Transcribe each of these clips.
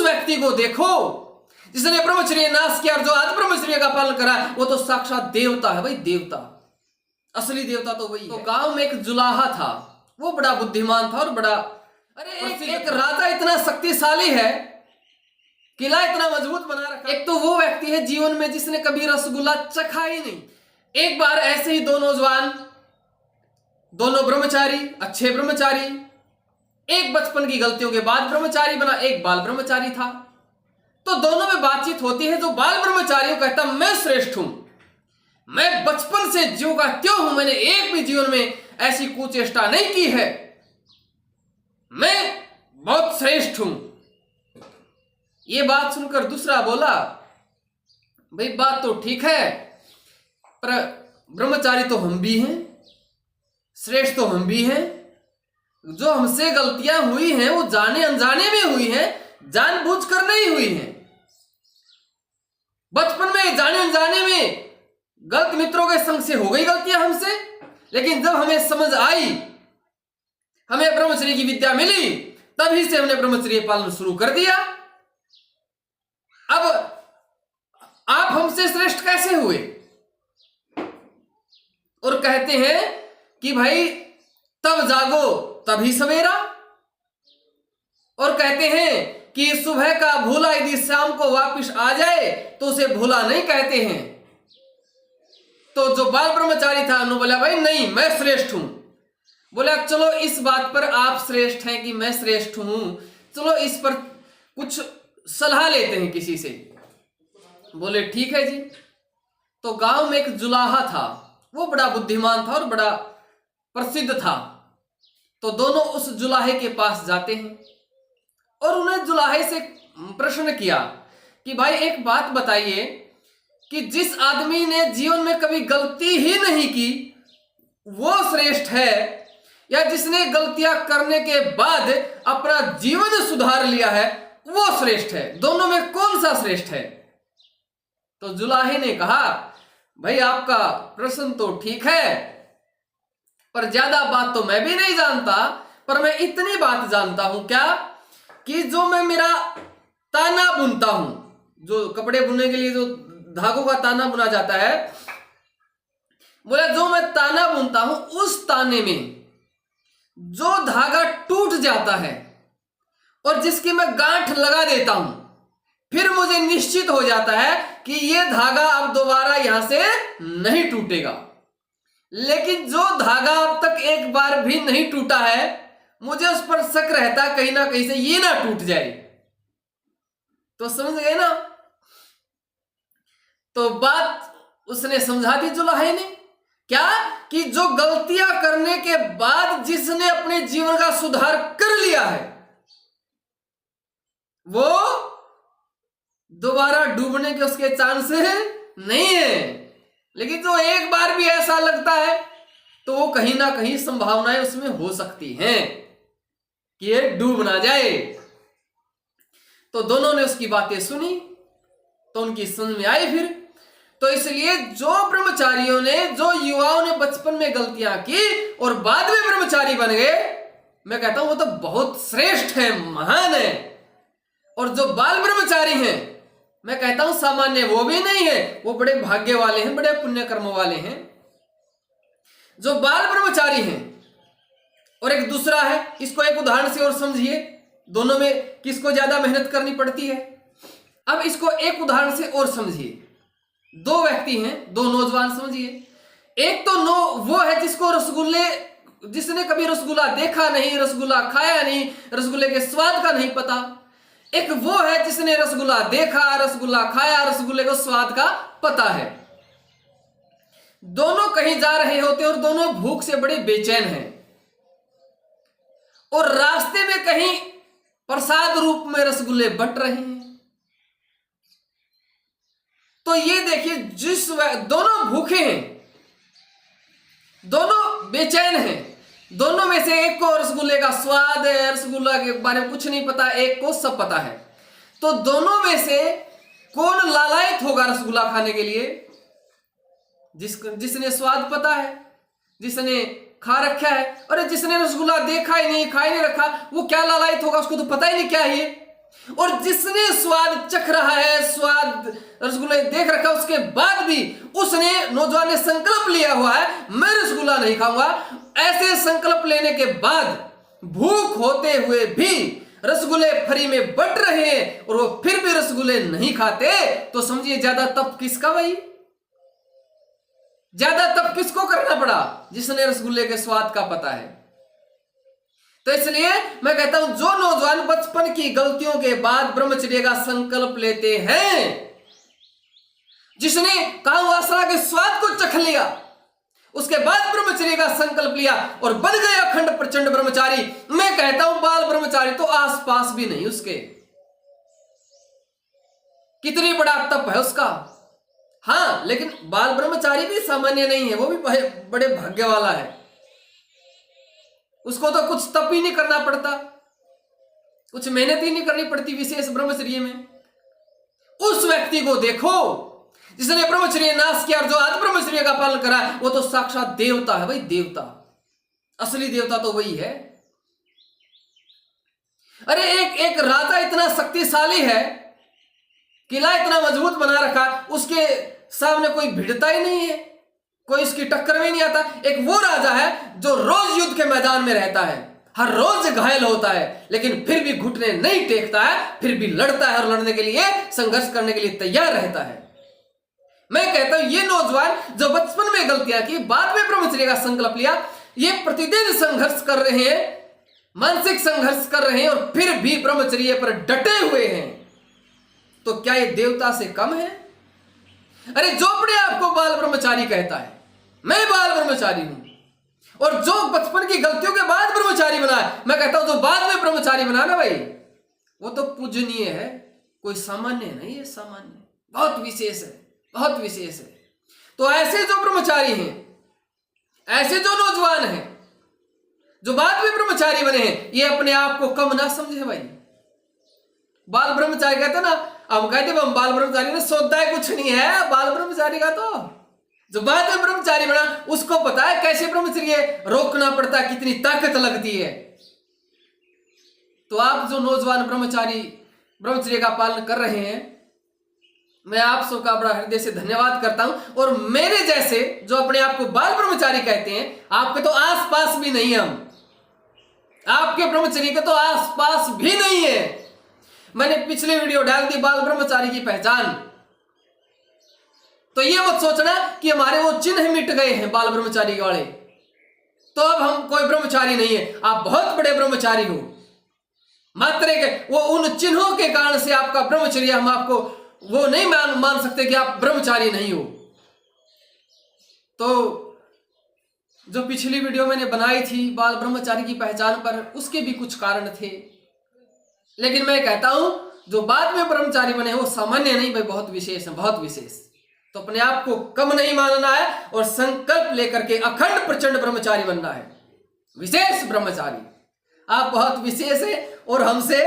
व्यक्ति को देखो जिसने ब्रह्मचर्य नाश किया और जो आज ब्रह्मचर्य का पालन करा, वो तो साक्षात देवता है भाई, देवता, असली देवता तो वही है। तो गांव में एक जुलाहा था, वो बड़ा बुद्धिमान था और बड़ा, अरे एक राजा इतना शक्तिशाली है, किला इतना मजबूत बना रखा। एक तो वो व्यक्ति है जीवन में जिसने कभी रसगुल्ला चखा ही नहीं। एक बार ऐसे ही दो नौजवान, दोनों ब्रह्मचारी, अच्छे ब्रह्मचारी, एक बचपन की गलतियों के बाद ब्रह्मचारी बना, एक बाल ब्रह्मचारी था। तो दोनों में बातचीत होती है। जो बाल ब्रह्मचारी कहता मैं श्रेष्ठ हूं, मैं बचपन से ज्यों का त्यों हूं, मैंने एक भी जीवन में ऐसी कुचेष्टा नहीं की है, मैं बहुत श्रेष्ठ हूं। ये बात सुनकर दूसरा बोला भाई बात तो ठीक है, पर ब्रह्मचारी तो हम भी हैं, श्रेष्ठ तो हम भी हैं, जो हमसे गलतियां हुई हैं वो जाने अनजाने में हुई हैं, जानबूझकर नहीं हुई हैं। बचपन में जाने अनजाने में गलत मित्रों के संग से हो गई गलतियां हमसे, लेकिन जब हमें समझ आई, हमें ब्रह्मचर्य की विद्या मिली, तभी से हमने ब्रह्मचर्य पालन शुरू कर दिया। अब आप हमसे श्रेष्ठ कैसे हुए? और कहते हैं कि भाई तब जागो तभी सवेरा, और कहते हैं कि सुबह का भूला यदि शाम को वापस आ जाए तो उसे भूला नहीं कहते हैं। तो जो बाल ब्रह्मचारी था उन्होंने बोला भाई नहीं मैं श्रेष्ठ हूं। बोला चलो इस बात पर आप श्रेष्ठ हैं कि मैं श्रेष्ठ हूं, चलो इस पर कुछ सलाह लेते हैं किसी से। बोले ठीक है जी। तो गांव में एक जुलाहा था, वो बड़ा बुद्धिमान था और बड़ा प्रसिद्ध था। तो दोनों उस जुलाहे के पास जाते हैं और उन्हें जुलाहे से प्रश्न किया कि भाई एक बात बताइए कि जिस आदमी ने जीवन में कभी गलती ही नहीं की वो श्रेष्ठ है, या जिसने गलतियां करने के बाद अपना जीवन सुधार लिया है वो श्रेष्ठ है? दोनों में कौन सा श्रेष्ठ है? तो जुलाहे ने कहा भाई आपका प्रश्न तो ठीक है, पर ज्यादा बात तो मैं भी नहीं जानता, पर मैं इतनी बात जानता हूं क्या कि जो मैं मेरा ताना बुनता हूं, जो कपड़े बुनने के लिए जो धागों का ताना बुना जाता है, बोला जो मैं ताना बुनता हूं उस ताने में जो धागा टूट जाता है और जिसकी मैं गांठ लगा देता हूं, फिर मुझे निश्चित हो जाता है कि यह धागा अब दोबारा यहां से नहीं टूटेगा। लेकिन जो धागा अब तक एक बार भी नहीं टूटा है, मुझे उस पर शक रहता कहीं ना कहीं से ये ना टूट जाए। तो समझ गए ना? तो बात उसने समझा दी जुलाहे ने, क्या कि जो गलतियां करने के बाद जिसने अपने जीवन का सुधार कर लिया है वो दोबारा डूबने के उसके चांस नहीं है। लेकिन जो एक बार भी ऐसा लगता है तो वो कहीं ना कहीं संभावनाएं उसमें हो सकती हैं कि ये डूब ना जाए। तो दोनों ने उसकी बातें सुनी तो उनकी समझ में आई फिर। तो इसलिए जो ब्रह्मचारियों ने, जो युवाओं ने बचपन में गलतियां की और बाद में ब्रह्मचारी बन गए, मैं कहता हूं वो तो बहुत श्रेष्ठ है, महान है। और जो बाल ब्रह्मचारी हैं, मैं कहता हूं सामान्य वो भी नहीं है, वो बड़े भाग्य वाले हैं, बड़े पुण्य कर्म वाले हैं। जो बाल ब्रह्मचारी हैं और एक दूसरा है, इसको एक उदाहरण से और समझिए, दोनों में किसको ज्यादा मेहनत करनी पड़ती है। अब इसको एक उदाहरण से और समझिए। दो व्यक्ति हैं, दो नौजवान समझिए। एक तो वो है जिसको जिसने कभी रसगुल्ला देखा नहीं, रसगुल्ला खाया नहीं, रसगुल्ले के स्वाद का नहीं पता। एक वो है जिसने रसगुल्ला देखा, रसगुल्ला खाया, रसगुल्ले को स्वाद का पता है। दोनों कहीं जा रहे होते और दोनों भूख से बड़े बेचैन हैं और रास्ते में कहीं प्रसाद रूप में रसगुल्ले बंट रहे हैं। तो ये देखिए, दोनों भूखे हैं, दोनों बेचैन हैं, दोनों में से एक को रसगुल्ले का स्वाद है, रसगुल्ला के बारे में कुछ नहीं पता, एक को सब पता है। तो दोनों में से कौन लालायित होगा रसगुल्ला खाने के लिए? जिसने स्वाद पता है, जिसने खा रखा है। और जिसने रसगुल्ला देखा ही नहीं, खा ही नहीं रखा, वो क्या लालायित होगा? उसको तो पता ही नहीं क्या है ये। और जिसने स्वाद चख रहा है, स्वाद रसगुल्ले देख रखा, उसके बाद भी उसने, नौजवान ने संकल्प लिया हुआ है मैं रसगुल्ला नहीं खाऊंगा, ऐसे संकल्प लेने के बाद भूख होते हुए भी रसगुल्ले फ्री में बंट रहे हैं और वो फिर भी रसगुल्ले नहीं खाते, तो समझिए ज्यादा तप किसका भाई? ज्यादा तप किसको करना पड़ा? जिसने रसगुल्ले के स्वाद का पता है। तो इसलिए मैं कहता हूं, जो नौजवान बचपन की गलतियों के बाद ब्रह्मचर्य का संकल्प लेते हैं, जिसने काम वासना के स्वाद को चख लिया, उसके बाद ब्रह्मचर्य का संकल्प लिया और बन गए अखंड प्रचंड ब्रह्मचारी, मैं कहता हूं बाल ब्रह्मचारी तो आसपास भी नहीं उसके। कितनी बड़ा तप है उसका। हाँ, लेकिन बाल ब्रह्मचारी भी सामान्य नहीं है, वो भी बड़े भाग्य वाला है। उसको तो कुछ तप ही नहीं करना पड़ता, कुछ मेहनत ही नहीं करनी पड़ती विशेष ब्रह्मचर्य में। उस व्यक्ति को देखो जिसने ब्रह्मचर्य नाश किया और जो आज ब्रह्मचर्य का पालन करा, वो तो साक्षात देवता है भाई, देवता। असली देवता तो वही है। अरे एक राजा इतना शक्तिशाली है, किला इतना मजबूत बना रखा, उसके सामने कोई भिड़ता ही नहीं है, कोई इसकी टक्कर में नहीं आता। एक वो राजा है जो रोज युद्ध के मैदान में रहता है, हर रोज घायल होता है, लेकिन फिर भी घुटने नहीं टेकता है, फिर भी लड़ता है और लड़ने के लिए, संघर्ष करने के लिए तैयार रहता है। मैं कहता हूं ये नौजवान जो बचपन में गलतियां की, बाद में ब्रह्मचर्य का संकल्प लिया, ये प्रतिदिन संघर्ष कर रहे हैं, मानसिक संघर्ष कर रहे हैं और फिर भी ब्रह्मचर्य पर डटे हुए हैं, तो क्या ये देवता से कम है? अरे जो अपने आप को बाल ब्रह्मचारी कहता है, मैं बाल ब्रह्मचारी हूं, और जो बचपन की गलतियों के बाद ब्रह्मचारी बना है, मैं कहता हूं जो बाद में ब्रह्मचारी बना ना भाई, वो तो पूजनीय है, कोई सामान्य नहीं है, सामान्य बहुत विशेष है, बहुत विशेष है। तो ऐसे जो ब्रह्मचारी हैं, ऐसे जो नौजवान हैं जो बाद में ब्रह्मचारी बने हैं, ये अपने आप को कम ना समझे भाई। बाल ब्रह्मचारी कहते ना, हम कहते हम बाल ब्रह्मचारी ने सौदा कुछ नहीं है बाल ब्रह्मचारी का। तो जो बाद में ब्रह्मचारी बना उसको पता है कैसे ब्रह्मचर्य रोकना पड़ता है, कितनी ताकत लगती है। तो आप जो नौजवान ब्रह्मचारी ब्रह्मचर्य का पालन कर रहे हैं, मैं आप सबका बड़ा हृदय से धन्यवाद करता हूं। और मेरे जैसे जो अपने आप को बाल ब्रह्मचारी कहते हैं, आपके तो आसपास भी नहीं, हम आपके ब्रह्मचर्य के तो आसपास भी नहीं है। मैंने पिछले वीडियो डाल दी बाल ब्रह्मचारी की पहचान, तो ये मत सोचना कि हमारे वो चिन्ह मिट गए हैं बाल ब्रह्मचारी वाले, तो अब हम कोई ब्रह्मचारी नहीं है। आप बहुत बड़े ब्रह्मचारी हो, मात्र के वो उन चिन्हों के कारण से आपका ब्रह्मचर्य, हम आपको वो नहीं मान सकते कि आप ब्रह्मचारी नहीं हो। तो जो पिछली वीडियो मैंने बनाई थी बाल ब्रह्मचारी की पहचान पर, उसके भी कुछ कारण थे, लेकिन मैं कहता हूं जो बाद में ब्रह्मचारी बने वो सामान्य नहीं भाई, बहुत विशेष है, बहुत विशेष। तो अपने आप को कम नहीं मानना है और संकल्प लेकर के अखंड प्रचंड ब्रह्मचारी बनना है, विशेष ब्रह्मचारी। आप बहुत विशेष है और हमसे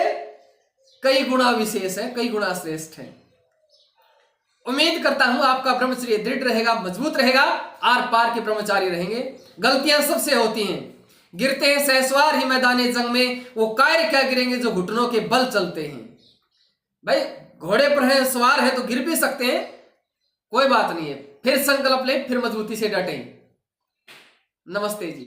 कई गुना विशेष है, कई गुना श्रेष्ठ है। उम्मीद करता हूं आपका ब्रह्मचर्य दृढ़ रहेगा, मजबूत रहेगा, आर पार के ब्रह्मचारी रहेंगे। गलतियां सबसे होती हैं, गिरते हैं सहसवार ही मैदाने जंग में, वो कायर क्या गिरेंगे जो घुटनों के बल चलते हैं। भाई घोड़े पर है, सवार है तो गिर भी सकते हैं, कोई बात नहीं है, फिर संकल्प ले, फिर मजबूती से डटें। नमस्ते जी।